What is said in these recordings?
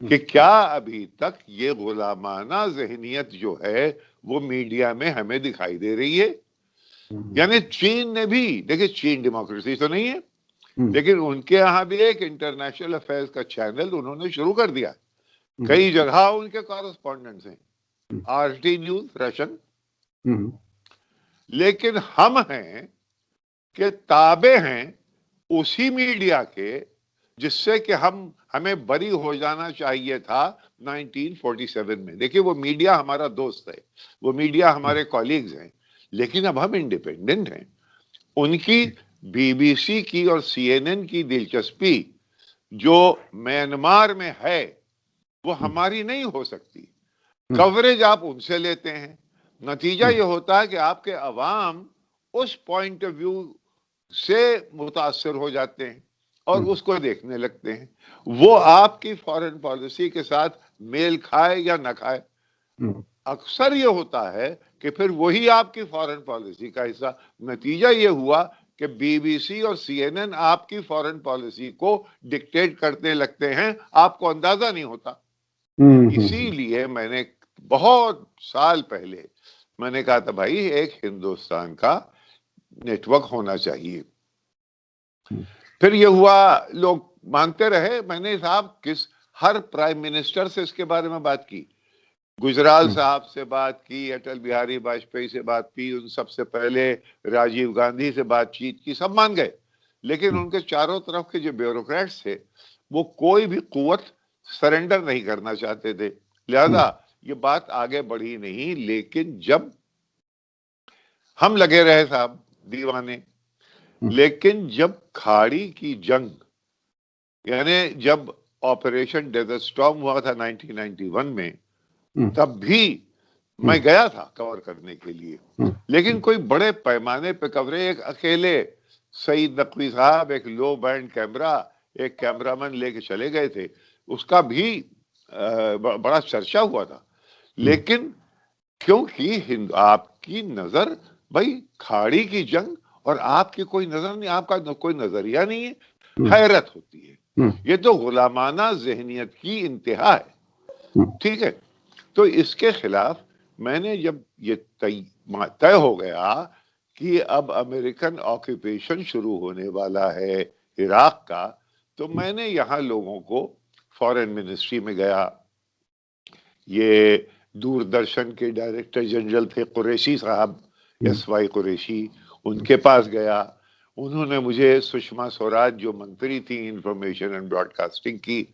کہ کیا ابھی تک یہ غلامانہ ذہنیت جو ہے وہ میڈیا میں ہمیں دکھائی دے رہی ہے. یعنی چین نے بھی، دیکھیں چین ڈیموکریسی تو نہیں ہے، لیکن ان کے یہاں بھی ایک انٹرنیشنل افیئرز کا چینل انہوں نے شروع کر دیا. کئی جگہ ان کے کارسپونڈنٹس ہیں، RT نیوز رشن. لیکن ہم ہیں کہ تابع ہیں اسی میڈیا کے جس سے کہ ہمیں بری ہو جانا چاہیے تھا 1947 میں. دیکھیں وہ میڈیا ہمارا دوست ہے، وہ میڈیا ہمارے کولیگز ہیں، لیکن اب ہم انڈیپینڈنٹ ہیں. ان کی BBC کی اور CNN کی دلچسپی جو میانمار میں ہے وہ ہماری نہیں ہو سکتی. کوریج آپ ان سے لیتے ہیں، نتیجہ یہ ہوتا ہے کہ آپ کے عوام اس پوائنٹ آف ویو سے متاثر ہو جاتے ہیں اور اس کو دیکھنے لگتے ہیں. وہ آپ کی فارن پالیسی کے ساتھ میل کھائے یا نہ کھائے، اکثر یہ ہوتا ہے کہ پھر وہی آپ کی فارن پالیسی کا حصہ. نتیجہ یہ ہوا کہ BBC اور CNN آپ کی فارن پالیسی کو ڈکٹیٹ کرنے لگتے ہیں، آپ کو اندازہ نہیں ہوتا. اسی لیے میں نے بہت سال پہلے میں نے کہا تھا بھائی ایک ہندوستان کا نیٹ ورک ہونا چاہیے. پھر یہ ہوا، لوگ مانتے رہے. میں نے صاحب ہر پرائم منسٹر سے اس کے بارے میں بات کی، گجرال صاحب سے بات کی، اٹل بہاری واجپئی سے بات کی، ان سب سے پہلے راجیو گاندھی سے بات چیت کی، سب مان گئے. لیکن ان کے چاروں طرف کے جو بیوروکریٹس تھے وہ کوئی بھی قوت سرنڈر نہیں کرنا چاہتے تھے، لہذا یہ بات آگے بڑھی نہیں. لیکن جب ہم لگے رہے صاحب دیوانے، لیکن جب کھاڑی کی جنگ، یعنی جب آپریشن ڈیزرٹ سٹارم ہوا تھا 1991 میں، تب بھی میں گیا تھا کور کرنے کے لیے، لیکن کوئی بڑے پیمانے پہ کوریج. ایک اکیلے سعید نقوی صاحب ایک لو بینڈ کیمرہ، ایک کیمرامین لے کے چلے گئے تھے، اس کا بھی بڑا چرچا ہوا تھا. لیکن کیونکہ آپ کی نظر بھائی کھاڑی کی جنگ اور آپ کی کوئی نظر نہیں، آپ کا کوئی نظریہ نہیں ہے. حیرت ہوتی ہے. یہ تو غلامانہ ذہنیت کی انتہا ہے. ٹھیک ہے، تو اس کے خلاف میں نے جب یہ طے ہو گیا کہ اب امریکن آکوپیشن شروع ہونے والا ہے عراق کا، تو میں نے یہاں لوگوں کو فارن منسٹری میں گیا. یہ دوردرشن کے ڈائریکٹر جنرل تھے قریشی صاحب، SY قریشی، ان کے پاس گیا. انہوں نے مجھے سشما سوراج جو منتری تھی انفارمیشن اینڈ براڈ کاسٹنگ کی.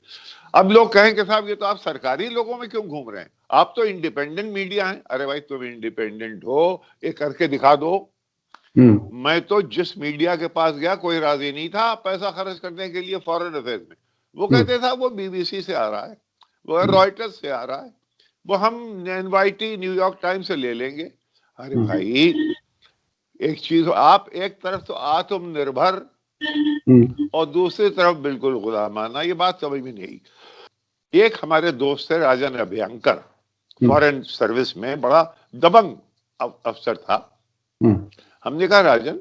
اب لوگ کہیں کہ صاحب یہ تو آپ سرکاری لوگوں میں کیوں گھوم رہے ہیں، آپ تو انڈیپینڈنٹ میڈیا ہیں. ارے بھائی تم انڈیپینڈنٹ ہو، یہ کر کے دکھا دو. میں تو جس میڈیا کے پاس گیا کوئی راضی نہیں تھا پیسہ خرچ کرنے کے لیے فارن افیئرز میں. وہ کہتے تھا وہ BBC سے آ رہا ہے، وہ رائٹرز سے آ رہا ہے، وہ ہم NYT نیو یارک ٹائمز سے لے لیں گے. ارے بھائی ایک چیز، آپ ایک طرف تو آتم نربھر اور دوسری طرف بالکل غلامانہ، یہ بات سمجھ میں نہیں. ایک ہمارے دوست ہے راجن ابھیانکر، فارن سروس میں بڑا دبنگ افسر تھا. ہم نے کہا راجن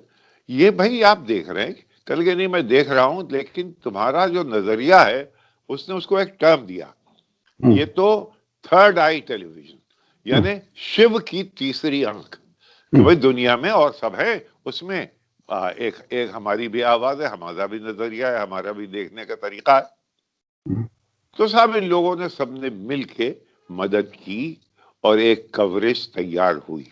یہ بھائی آپ دیکھ رہے ہیں، کل کے نہیں میں دیکھ رہا ہوں، لیکن تمہارا جو نظریہ ہے اس نے اس کو ایک ٹرم دیا، یہ تو تھرڈ آئی ٹیلی ویژن، یعنی شیو کی تیسری آنکھ، کہ بھائی دنیا میں اور سب ہے، اس میں ایک ہماری بھی آواز ہے، ہمارا بھی نظریہ ہے، ہمارا بھی دیکھنے کا طریقہ ہے. تو صاحب ان لوگوں نے سب نے مل کے مدد کی اور ایک کوریج تیار ہوئی.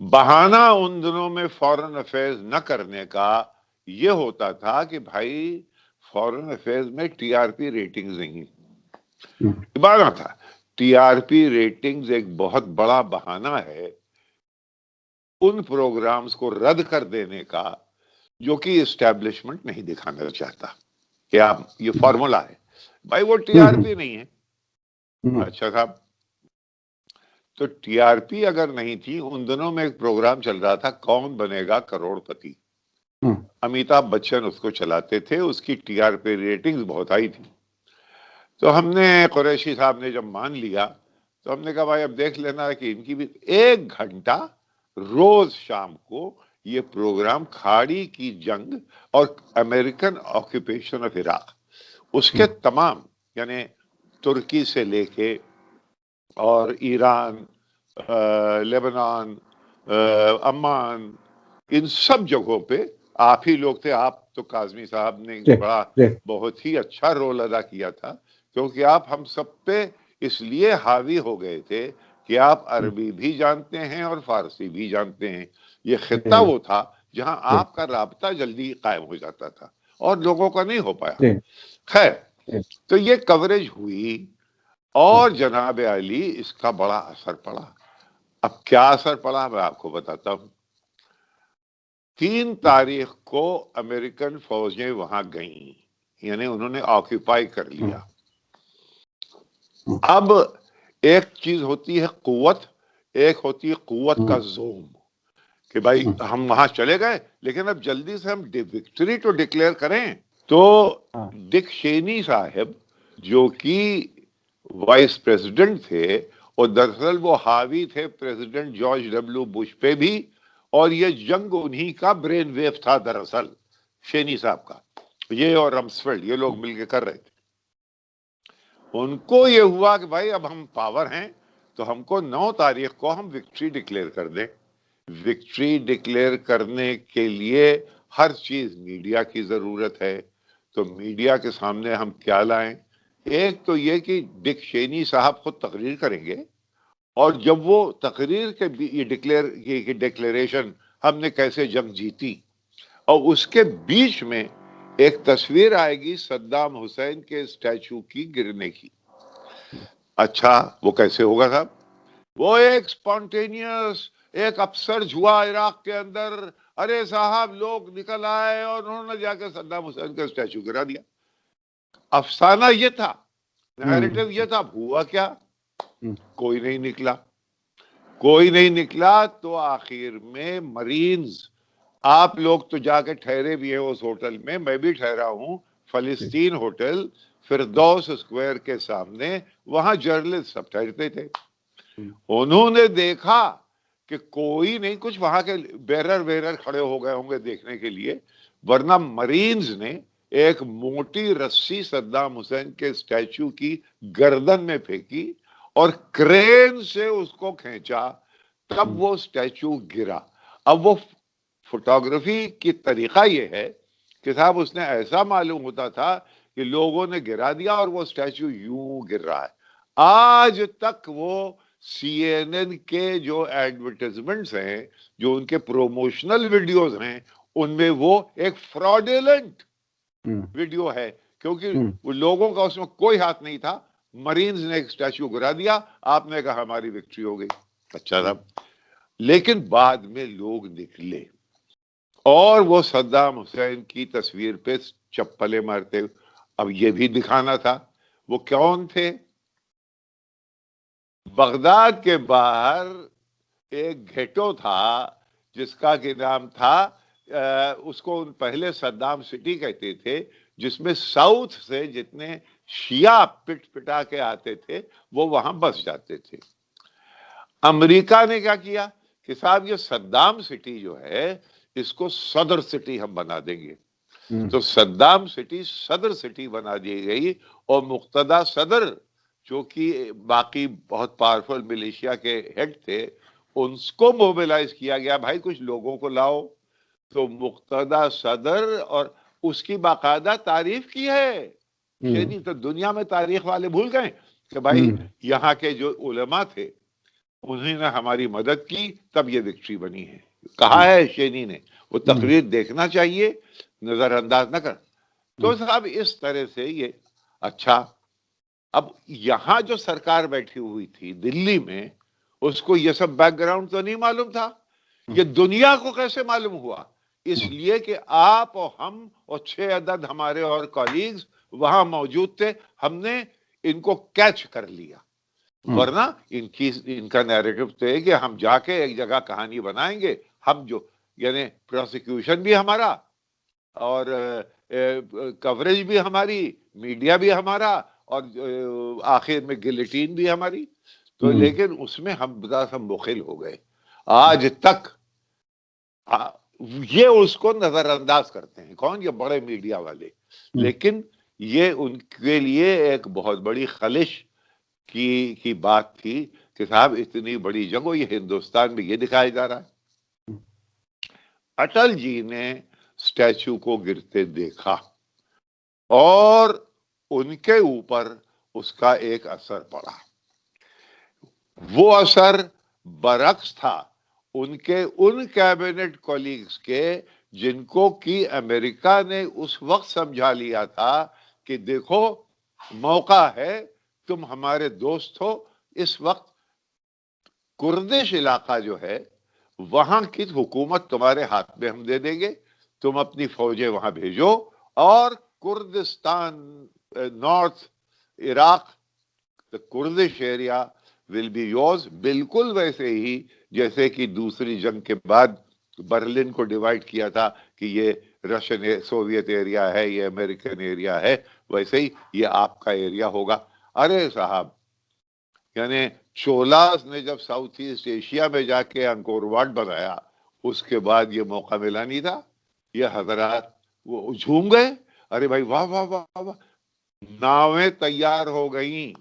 بہانہ ان دنوں میں فارن افیئرز نہ کرنے کا یہ ہوتا تھا کہ بھائی فارن افیئرز میں TRP ریٹنگز نہیں. بہانہ تھا. TRP ریٹنگز ایک بہت بڑا بہانہ ہے ان پروگرامز کو رد کر دینے کا جو کہ اسٹیبلشمنٹ نہیں دکھانا چاہتا کہ آپ یہ فارمولا ہے. بھائی وہ TRP نہیں ہے. اچھا صاحب، تو TRP اگر نہیں تھی، ان دنوں میں ایک پروگرام چل رہا تھا کون بنے گا کروڑ پتی، امیتابھ بچن اس کو چلاتے تھے، اس کی TRP ریٹنگز بہت آئی تھی. تو ہم نے قریشی صاحب نے جب مان لیا تو ہم نے کہا بھائی اب دیکھ لینا ہے کہ ان کی بھی 1 گھنٹہ روز شام کو یہ پروگرام کھاڑی کی جنگ اور امریکن آکوپیشن آف عراق، اس کے تمام یعنی ترکی سے لے کے اور ایران، لیبنان، عمان، ان سب جگہوں پہ آپ ہی لوگ تھے. آپ تو کاظمی صاحب نے بڑا بہت ہی اچھا رول ادا کیا تھا، کیونکہ آپ ہم سب پہ اس لیے حاوی ہو گئے تھے کہ آپ عربی بھی جانتے ہیں اور فارسی بھی جانتے ہیں. یہ خطہ وہ تھا جہاں آپ کا رابطہ جلدی قائم ہو جاتا تھا اور لوگوں کا نہیں ہو پایا. خیر، تو یہ کوریج ہوئی اور جناب علی اس کا بڑا اثر پڑا. اب کیا اثر پڑا میں آپ کو بتاتا ہوں. 3 تاریخ کو امریکن فوجیں وہاں گئیں، یعنی انہوں نے آکوپائی کر لیا. اب ایک چیز ہوتی ہے قوت، ایک ہوتی ہے قوت کا زوم، کہ بھائی ہم وہاں چلے گئے لیکن اب جلدی سے ہم وکٹری تو ڈکلیئر کریں. تو ڈک چینی صاحب جو کہ وائس پریزیڈنٹ تھے، اور دراصل وہ حاوی تھے پریزیڈنٹ جارج ڈبلیو بش پہ بھی، اور یہ جنگ انہی کا برین ویو تھا دراصل چینی صاحب کا. یہ اور رمسفیلڈ یہ لوگ مل کے کر رہے تھے. ان کو یہ ہوا کہ بھائی اب ہم پاور ہیں تو ہم کو 9 تاریخ کو ہم وکٹری ڈکلیئر کر دیں. وکٹری ڈکلیئر کرنے کے لیے ہر چیز میڈیا کی ضرورت ہے. تو میڈیا کے سامنے ہم کیا لائیں؟ ایک تو یہ کہ ڈک چینی صاحب خود تقریر کریں گے، اور جب وہ تقریر کے یہ ڈکلیریشن ہم نے کیسے جنگ جیتی، اور اس کے بیچ میں ایک تصویر آئے گی صدام حسین کے اسٹیچو کی گرنے کی. اچھا وہ کیسے ہوگا صاحب؟ وہ ایک سپونٹینیس ایک اپسرج ہوا عراق کے اندر، ارے صاحب لوگ نکل آئے اور انہوں نے جا کے صدام حسین کا اسٹیچو گرا دیا. افسانہ یہ تھا، نیریٹو یہ تھا. ہوا کیا؟ کوئی نہیں نکلا. کوئی نہیں نکلا. تو آخر میں مرینز، آپ لوگ تو جا کے ٹھہرے بھی ہیں اس ہوٹل میں بھی ٹھہرا ہوں، فلسطین ہوٹل فردوس اسکوائر کے سامنے، وہاں جرنلسٹ سب ٹھہرتے تھے. انہوں نے دیکھا کہ کوئی نہیں، کچھ وہاں کے بیرر کھڑے ہو گئے ہوں گے دیکھنے کے لیے، ورنہ مرینز نے ایک موٹی رسی صدام حسین کے اسٹیچو کی گردن میں پھینکی اور کرین سے اس کو کھینچا، تب وہ اسٹیچو گرا. اب وہ فوٹوگرافی کی طریقہ یہ ہے کہ صاحب اس نے ایسا معلوم ہوتا تھا کہ لوگوں نے گرا دیا اور وہ اسٹیچو یوں گر رہا ہے. آج تک وہ سی این این کے جو ایڈورٹائزمنٹس ہیں، جو ان کے پروموشنل ویڈیوز ہیں، ان میں وہ ایک فراڈیلنٹ ویڈیو ہے، کیونکہ وہ لوگوں کا اس میں کوئی ہاتھ نہیں تھا. مرینز نے ایک اسٹیچو گرا دیا، آپ نے کہا ہماری وکٹری ہو گئی. اچھا صاحب، لیکن بعد میں لوگ نکلے اور وہ صدام حسین کی تصویر پہ چپلیں مارتے. اب یہ بھی دکھانا تھا وہ کون تھے. بغداد کے باہر ایک گھیٹو تھا جس کا کہ نام تھا، اس کو پہلے صدام سٹی کہتے تھے، جس میں ساؤتھ سے جتنے شیعہ پٹ پٹا کے آتے تھے وہ وہاں بس جاتے تھے. امریکہ نے کیا کیا کہ صاحب یہ صدام سٹی جو ہے اس کو صدر سٹی ہم بنا دیں گے. تو صدام سٹی صدر سٹی بنا دی گئی، اور مقتدی صدر جو کہ باقی بہت پاورفل ملیشیا کے ہیڈ تھے ان کو موبیلائز کیا گیا، بھائی کچھ لوگوں کو لاؤ. تو مقتدی صدر، اور اس کی باقاعدہ تعریف کی ہے. یعنی تو دنیا میں تاریخ والے بھول گئے کہ بھائی یہاں کے جو علماء تھے انہوں نے ہماری مدد کی تب یہ وکٹری بنی ہے. کہا ہے شینی نے، وہ تقریر دیکھنا چاہیے، نظر انداز نہ کر. تو صاحب اس طرح سے یہ اچھا. اب یہاں جو سرکار بیٹھی ہوئی تھی دلی میں، اس کو یہ سب بیک گراؤنڈ تو نہیں معلوم تھا. یہ دنیا کو کیسے معلوم ہوا؟ اس لیے کہ آپ اور ہم اور 6 عدد ہمارے اور کولیگز وہاں موجود تھے. ہم نے ان کو کیچ کر لیا، ورنہ ان کا نیریٹو تو ہے کہ ہم جا کے ایک جگہ کہانی بنائیں گے. ہم جو یعنی پروسیکیوشن بھی ہمارا اور کوریج بھی ہماری، میڈیا بھی ہمارا، اور آخر میں گلیٹین بھی ہماری. تو لیکن اس میں ہم بڑا سا مخل ہو گئے. آج تک یہ اس کو نظر انداز کرتے ہیں. کون؟ یہ بڑے میڈیا والے. لیکن یہ ان کے لیے ایک بہت بڑی خلش کی بات تھی کہ صاحب اتنی بڑی جنگ ہو، یہ ہندوستان میں یہ دکھایا جا رہا ہے. اٹل جی نے اسٹیچو کو گرتے دیکھا اور ان کے اوپر اس کا ایک اثر پڑا. وہ اثر برعکس تھا ان کیبنٹ کولیگز کے جن کو کہ امریکہ نے اس وقت سمجھا لیا تھا کہ دیکھو موقع ہے، تم ہمارے دوست ہو، اس وقت کردش علاقہ جو ہے وہاں کی حکومت تمہارے ہاتھ میں ہم دے دیں گے، تم اپنی فوجیں وہاں بھیجو اور Kurdistan north Iraq Kurdish area will be yours. بالکل ویسے ہی جیسے کہ دوسری جنگ کے بعد برلن کو ڈیوائیڈ کیا تھا کہ یہ رشین سوویت ایریا ہے، یہ امریکن ایریا ہے، ویسے ہی یہ آپ کا ایریا ہوگا. ارے صاحب، یعنی چولاس نے جب ساؤتھ ایسٹ ایشیا میں جا کے انکور واٹ بنایا اس کے بعد یہ موقع ملا نہیں تھا. یہ حضرات وہ جھوم گئے، ارے بھائی واہ واہ واہ واہ. ناویں تیار ہو گئیں،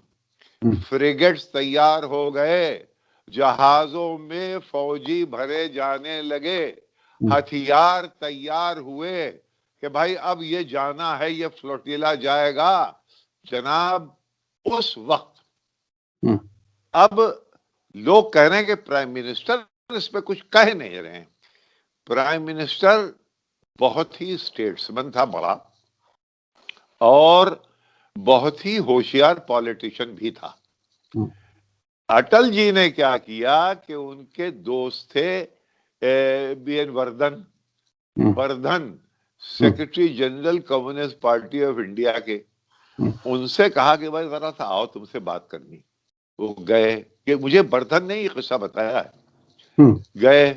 فریگیٹس تیار ہو گئے، جہازوں میں فوجی بھرے جانے لگے، ہتھیار تیار ہوئے کہ بھائی اب یہ جانا ہے، یہ فلوٹیلا جائے گا. جناب اس وقت اب لوگ کہہ رہے ہیں کہ پرائم منسٹر اس پہ کچھ کہہ نہیں رہے ہیں. پرائم منسٹر بہت ہی اسٹیٹسمن تھا بڑا، اور بہت ہی ہوشیار پالیٹیشین بھی تھا. اٹل جی نے کیا کیا کہ ان کے دوست تھے B N Vardhan secretary general communist party of India کے. ان سے کہا کہ بھائی ذرا سا آؤ، تم سے بات کرنی. وہ گئے، کہ مجھے وردھن نے یہ قصہ بتایا ہے. گئے،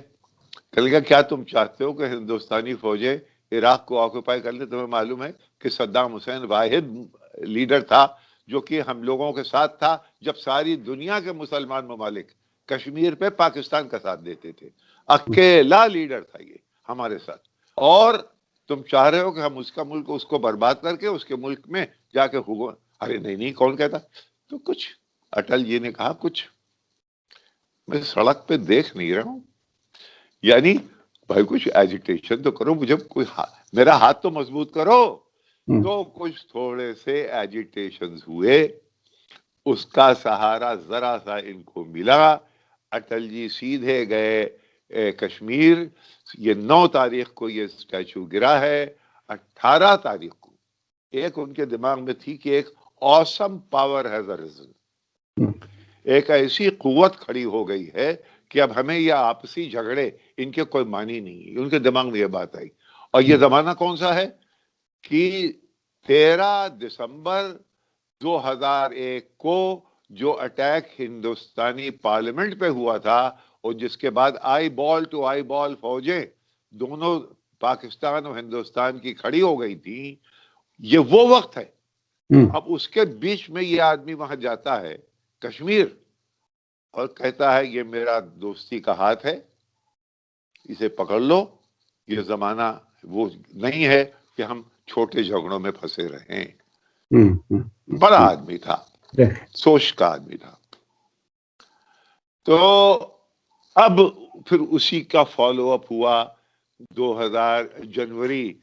کہ کیا تم چاہتے ہو کہ ہندوستانی فوجیں عراق کو آکوپائی کر لیں؟ تمہیں معلوم ہے کہ صدام حسین واحد لیڈر تھا جو کہ ہم لوگوں کے ساتھ تھا جب ساری دنیا کے مسلمان ممالک کشمیر پہ پاکستان کا ساتھ دیتے تھے. اکیلا لیڈر تھا یہ ہمارے ساتھ، اور تم چاہ رہے ہو کہ ہم اس کا ملک اس کو برباد کر کے اس کے ملک میں جا کے ارے نہیں، کون کہتا؟ تو کچھ اٹل جی نے کہا کچھ میں سڑک پہ دیکھ نہیں رہا ہوں، یعنی بھائی کچھ ایجیٹیشن تو کرو، مجھے کوئی میرا ہاتھ تو مضبوط کرو. تو کچھ تھوڑے سے ایجیٹیشنز ہوئے، اس کا سہارا ذرا سا ان کو ملا. اٹل جی سیدھے گئے کشمیر. یہ 9 تاریخ کو یہ اسٹیچو گرا ہے. 18 تاریخ کو ایک ان کے دماغ میں تھی کہ ایک awesome power has arisen، ایک ایسی قوت کھڑی ہو گئی ہے کہ اب ہمیں یہ آپسی جھگڑے ان کے کوئی معنی نہیں. ان کے دماغ میں یہ بات آئی. اور یہ زمانہ کون سا ہے کہ 13 دسمبر 2001 کو جو اٹیک ہندوستانی پارلیمنٹ پہ ہوا تھا اور جس کے بعد آئی بال ٹو آئی بال فوجیں دونوں پاکستان اور ہندوستان کی کھڑی ہو گئی تھی، یہ وہ وقت ہے. اب اس کے بیچ میں یہ آدمی وہاں جاتا ہے کشمیر اور کہتا ہے یہ میرا دوستی کا ہاتھ ہے، اسے پکڑ لو. یہ زمانہ وہ نہیں ہے کہ ہم چھوٹے جھگڑوں میں پھنسے رہیں. بڑا آدمی تھا، سوچ کا آدمی تھا. تو اب پھر اسی کا فالو اپ ہوا 2000 جنوری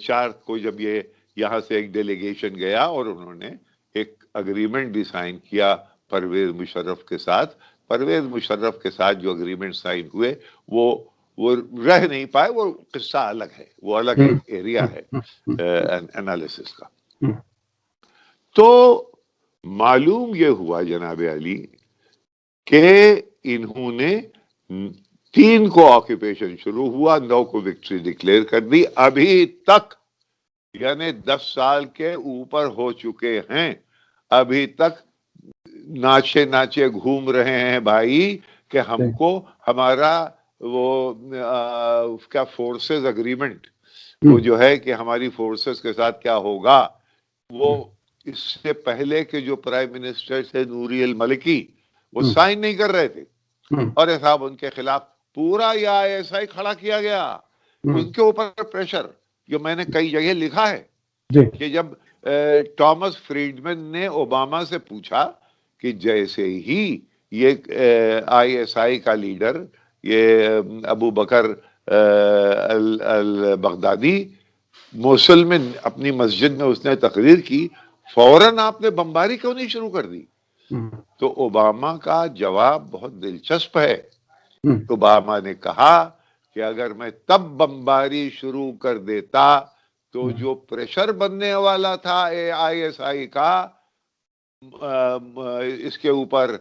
4 کو جب یہ یہاں سے ایک ڈیلیگیشن گیا اور انہوں نے ایک اگریمنٹ بھی سائن کیا پرویز مشرف کے ساتھ. پرویز مشرف کے ساتھ جو اگریمنٹ سائن ہوئے وہ رہ نہیں پائے، وہ قصہ الگ ہے، وہ الگ ایریا ہے انالیسس کا. تو معلوم یہ ہوا جناب علی کہ انہوں نے 3 کو آکوپیشن شروع ہوا، 9 کو وکٹری ڈکلیئر کر دی. ابھی تک یعنی 10 سال کے اوپر ہو چکے ہیں، ابھی تک ناچے گھوم رہے ہیں بھائی کہ ہم کو ہمارا وہ اس کا فورسز اگریمنٹ، وہ جو ہے کہ ہماری فورسز کے ساتھ کیا ہوگا، وہ اس سے پہلے کے جو پرائم منسٹر تھے نوری الملکی وہ سائن نہیں کر رہے تھے. اور صاحب ان کے خلاف پورا یہ ISI کھڑا کیا گیا ان کے اوپر پریشر جو میں نے کئی جگہ لکھا ہے جی کہ جب ٹامس فریڈمن نے اوباما سے پوچھا کہ جیسے ہی یہ آئی ایس آئی کا لیڈر یہ ابو بکر البغدادی موصل میں اپنی مسجد میں اس نے تقریر کی، فوراً آپ نے بمباری کیوں نہیں شروع کر دی؟ تو اوباما کا جواب بہت دلچسپ ہے. اوباما نے کہا کہ اگر میں تب بمباری شروع کر دیتا تو جو پریشر بننے والا تھا آئی ایس آئی کا اس کے اوپر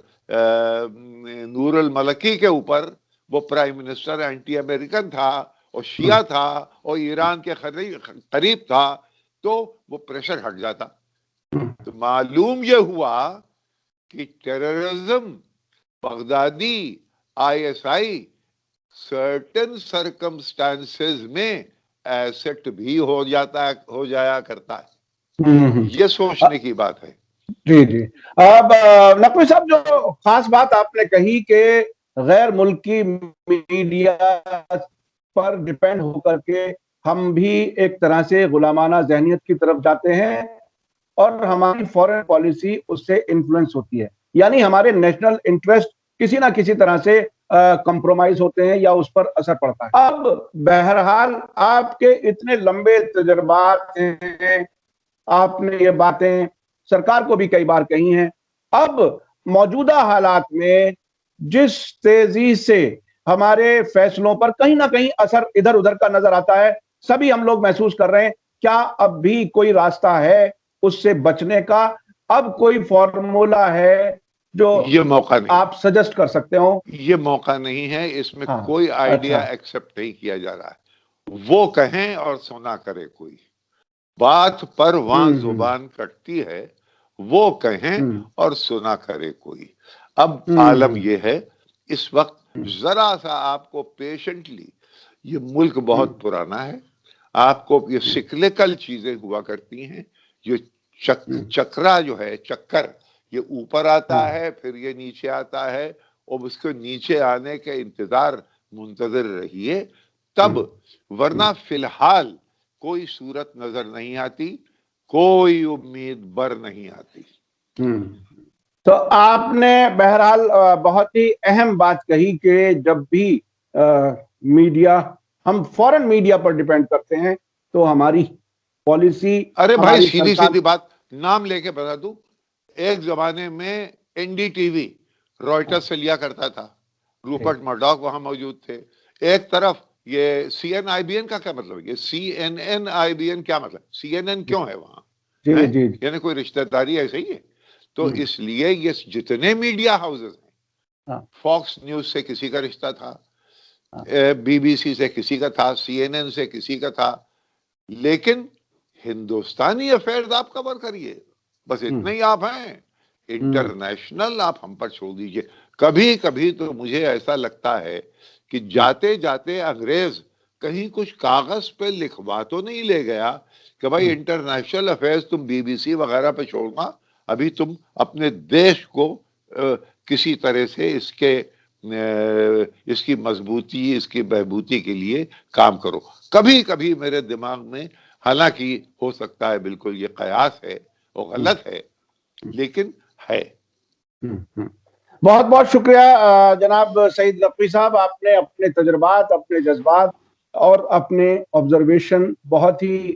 نور الملکی کے اوپر، وہ پرائم منسٹر اینٹی امریکن تھا اور شیعہ تھا اور ایران کے قریب تھا، تو وہ پریشر ہٹ جاتا. تو معلوم یہ ہوا کہ terrorism Baghdadi I S I certain circumstances میں ایسیٹ بھی ہو جایا کرتا ہے. یہ سوچنے کی بات ہے. جی جی. اب نقوی صاحب، جو خاص بات آپ نے کہی کہ غیر ملکی میڈیا پر ڈیپینڈ ہو کر کے ہم بھی ایک طرح سے غلامانہ ذہنیت کی طرف جاتے ہیں اور ہماری فورن پالیسی اس سے انفلوئنس ہوتی ہے، یعنی ہمارے نیشنل انٹرسٹ کسی نہ کسی طرح سے کمپرومائز ہوتے ہیں یا اس پر اثر پڑتا ہے. اب بہرحال آپ کے اتنے لمبے تجربات ہیں، آپ نے یہ باتیں سرکار کو بھی کئی بار کہی ہیں. اب موجودہ حالات میں جس تیزی سے ہمارے فیصلوں پر کہیں نہ کہیں اثر ادھر ادھر کا نظر آتا ہے، سبھی ہم لوگ محسوس کر رہے ہیں، کیا اب بھی کوئی راستہ ہے اس سے بچنے کا؟ اب کوئی فارمولا ہے جو یہ موقع نہیں، آپ سجسٹ کر سکتے ہو؟ یہ موقع نہیں ہے. اس میں کوئی آئیڈیا ایکسپٹ نہیں کیا جا رہا ہے. وہ کہیں اور سنا کرے کوئی. بات پر وہاں زبان کٹتی ہے، وہ کہیں اور سنا کرے کوئی. اب عالم یہ ہے اس وقت، ذرا سا آپ کو پیشنٹلی، یہ ملک بہت پرانا ہے، آپ کو یہ سکلیکل چیزیں ہوا کرتی ہیں. یہ چکرا جو ہے، چکر، یہ اوپر آتا ہے پھر یہ نیچے آتا ہے، اور اس کو نیچے آنے کے منتظر رہیے تب، ورنہ فی الحال کوئی صورت نظر نہیں آتی، کوئی امید بر نہیں آتی. تو آپ نے بہرحال بہت ہی اہم بات کہی کہ جب بھی میڈیا، ہم فورن میڈیا پر ڈیپینڈ کرتے ہیں تو ہماری پالیسی، ارے بھائی سیدھی سیدھی بات نام لے کے بتا دوں، ایک زمانے میں N D T V Reuters سے لیا کرتا تھا، روپرٹ مرڈاک وہاں موجود تھے. ایک طرف یہ C N I B N کا کیا مطلب ہے؟ یہ C N N I B N کیا مطلب؟ سی این این کیوں ہے وہاں؟ یعنی کوئی رشتہ داری ایسے ہی ہے. تو اس لیے یہ جتنے میڈیا ہاؤسز ہیں، فاکس نیوز سے کسی کا رشتہ تھا، بی بی سی سے کسی کا تھا، سی این این سے کسی کا تھا، لیکن ہندوستانی افیئرز آپ کور کریے، بس اتنے ہی آپ ہیں. انٹرنیشنل آپ ہم پر چھوڑ دیجئے. کبھی کبھی تو مجھے ایسا لگتا ہے کہ جاتے جاتے انگریز کہیں کچھ کاغذ پہ لکھوا تو نہیں لے گیا کہ بھائی انٹرنیشنل افیئرز تم بی بی سی وغیرہ پہ چھوڑنا، ابھی تم اپنے دیش کو کسی طرح سے اس کی مضبوطی، اس کی بہبودی کے لیے کام کرو. کبھی کبھی میرے دماغ میں، حالانکہ ہو سکتا ہے بالکل یہ قیاس ہے وہ غلط ہے، لیکن ہے. بہت بہت شکریہ جناب سعید نقوی صاحب، آپ نے اپنے تجربات، اپنے جذبات اور اپنے آبزرویشن بہت ہی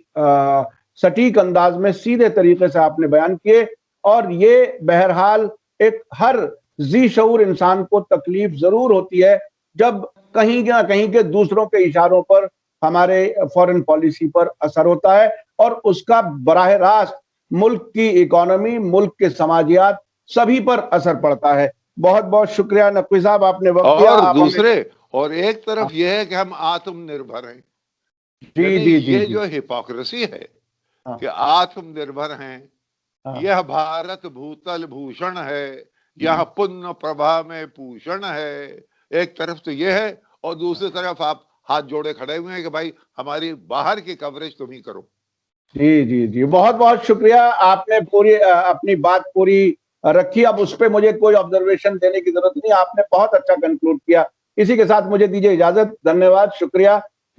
سٹیک انداز میں سیدھے طریقے سے آپ نے بیان کیے، اور یہ بہرحال ایک ہر ذی شعور انسان کو تکلیف ضرور ہوتی ہے جب کہیں نہ کہیں کے دوسروں کے اشاروں پر ہمارے فورن پالیسی پر اثر ہوتا ہے، اور اس کا براہ راست ملک کی اکانومی، ملک کے سماجیات سبھی پر اثر پڑتا ہے. بہت بہت شکریہ نقوی صاحب، آپ نے وقت دیا. اور دوسرے، اور ایک طرف یہ ہے کہ ہم آتم نربھر ہیں. یہ جو ہپوکریسی ہے کہ آتم نربھر ہیں، یہ بھارت بھوتل بھوشن ہے، یہ پن پربھا میں پوشن ہے. ایک طرف تو یہ ہے، اور دوسری طرف آپ ہاتھ جوڑے کھڑے ہوئے ہیں کہ بھائی ہماری باہر کی کوریج تم ہی کرو. جی جی جی، بہت بہت شکریہ. آپ نے پوری اپنی بات پوری رکھی. اب اس پہ مجھے کوئی آبزرویشن دینے کی ضرورت نہیں، آپ نے بہت اچھا کنکلوڈ کیا. اسی کے ساتھ مجھے دیجیے اجازت. دھنیہ واد، شکریہ.